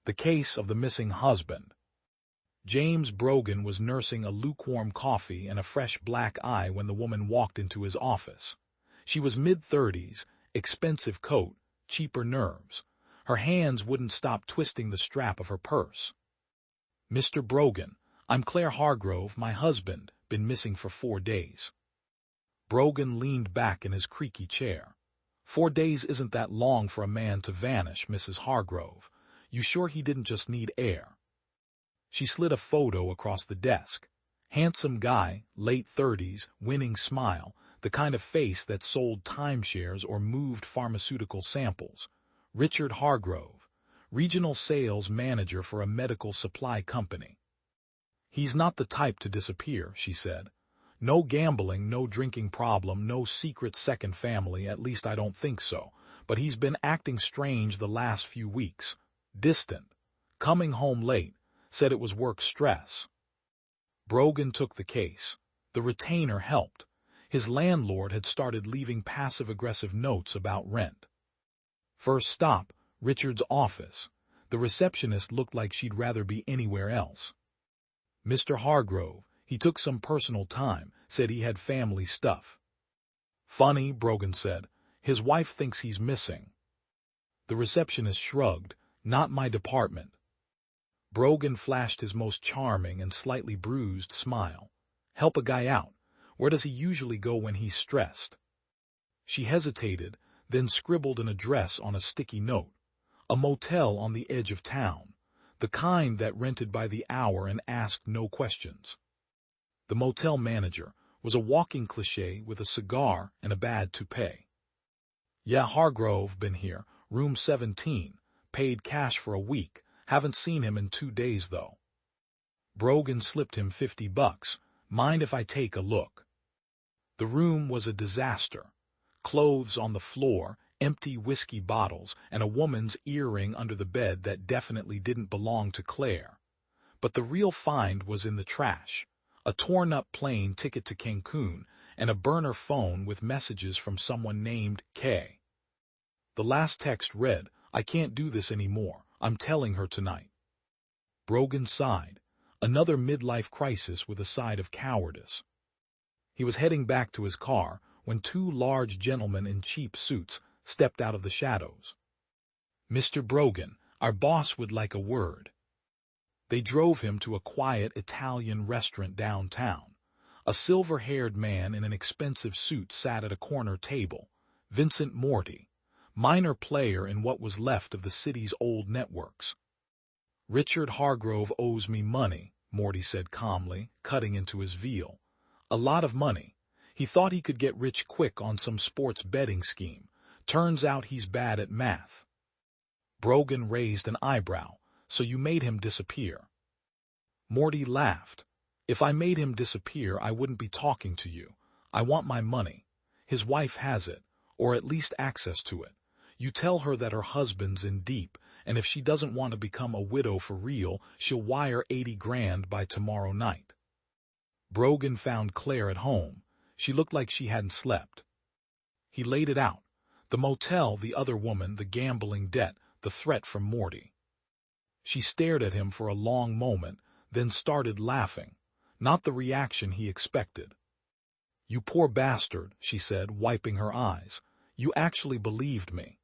The Case of the Missing Husband. James Brogan was nursing a lukewarm coffee and a fresh black eye when the woman walked into his office. She was mid-30s, expensive coat, cheaper nerves. Her hands wouldn't stop twisting the strap of her purse. "Mr. Brogan, I'm Claire Hargrove, my husband, been missing for 4 days." Brogan leaned back in his creaky chair. 4 days isn't that long for a man to vanish, Mrs. Hargrove. You sure he didn't just need air? She slid a photo across the desk. Handsome guy, late 30s, winning smile, the kind of face that sold timeshares or moved pharmaceutical samples. Richard Hargrove, regional sales manager for a medical supply company. "He's not the type to disappear," she said. "No gambling, no drinking problem, no secret second family, at least I don't think so. But he's been acting strange the last few weeks. Distant. Coming home late. Said it was work stress." Brogan took the case. The retainer helped. His landlord had started leaving passive-aggressive notes about rent. First stop, Richard's office. The receptionist looked like she'd rather be anywhere else. "Mr. Hargrove, he took some personal time, said he had family stuff." "Funny," Brogan said. "His wife thinks he's missing." The receptionist shrugged. "Not my department." Brogan flashed his most charming and slightly bruised smile. "Help a guy out. Where does he usually go when he's stressed?" She hesitated, then scribbled an address on a sticky note. A motel on the edge of town. The kind that rented by the hour and asked no questions. The motel manager was a walking cliché with a cigar and a bad toupee. "Yeah, Hargrove been here, room 17, paid cash for a week. Haven't seen him in 2 days, though." Brogan slipped him $50. "Mind if I take a look?" The room was a disaster. Clothes on the floor, empty whiskey bottles, and a woman's earring under the bed that definitely didn't belong to Claire. But the real find was in the trash. A torn-up plane ticket to Cancun and a burner phone with messages from someone named Kay. The last text read, "I can't do this anymore. I'm telling her tonight." Brogan sighed. Another midlife crisis with a side of cowardice. He was heading back to his car when 2 large gentlemen in cheap suits stepped out of the shadows. "Mr. Brogan, our boss would like a word." They drove him to a quiet Italian restaurant downtown. A silver-haired man in an expensive suit sat at a corner table. Vincent Morty, minor player in what was left of the city's old networks. "Richard Hargrove owes me money," Morty said calmly, cutting into his veal. "A lot of money. He thought he could get rich quick on some sports betting scheme. Turns out he's bad at math." Brogan raised an eyebrow. "So you made him disappear?" Morty laughed. "If I made him disappear, I wouldn't be talking to you. I want my money. His wife has it, or at least access to it. You tell her that her husband's in deep, and if she doesn't want to become a widow for real, she'll wire 80 grand by tomorrow night." Brogan found Claire at home. She looked like she hadn't slept. He laid it out. The motel, the other woman, the gambling debt, the threat from Morty. She stared at him for a long moment, then started laughing. Not the reaction he expected. "You poor bastard," she said, wiping her eyes. "You actually believed me."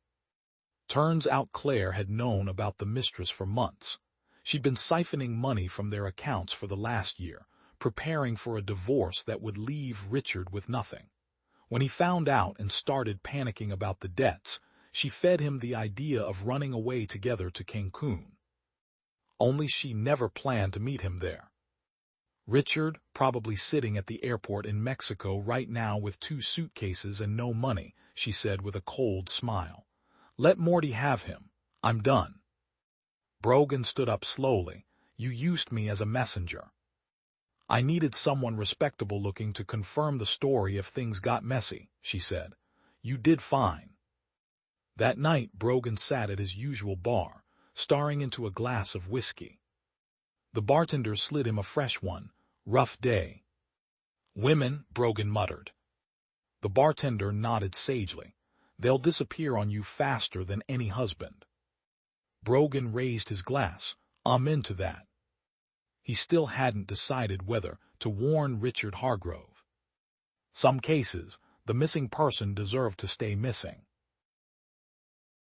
Turns out Claire had known about the mistress for months. She'd been siphoning money from their accounts for the last year, preparing for a divorce that would leave Richard with nothing. When he found out and started panicking about the debts, she fed him the idea of running away together to Cancun. Only she never planned to meet him there. Richard, probably sitting at the airport in Mexico right now with 2 suitcases and no money, she said with a cold smile. "Let Morty have him. I'm done." Brogan stood up slowly. "You used me as a messenger. I needed someone respectable looking to confirm the story if things got messy," she said. "You did fine." That night, Brogan sat at his usual bar, staring into a glass of whiskey. The bartender slid him a fresh one. "Rough day." "Women," Brogan muttered. The bartender nodded sagely. "They'll disappear on you faster than any husband." Brogan raised his glass. I'm into that. He still hadn't decided whether to warn Richard Hargrove. Some cases, the missing person deserved to stay missing.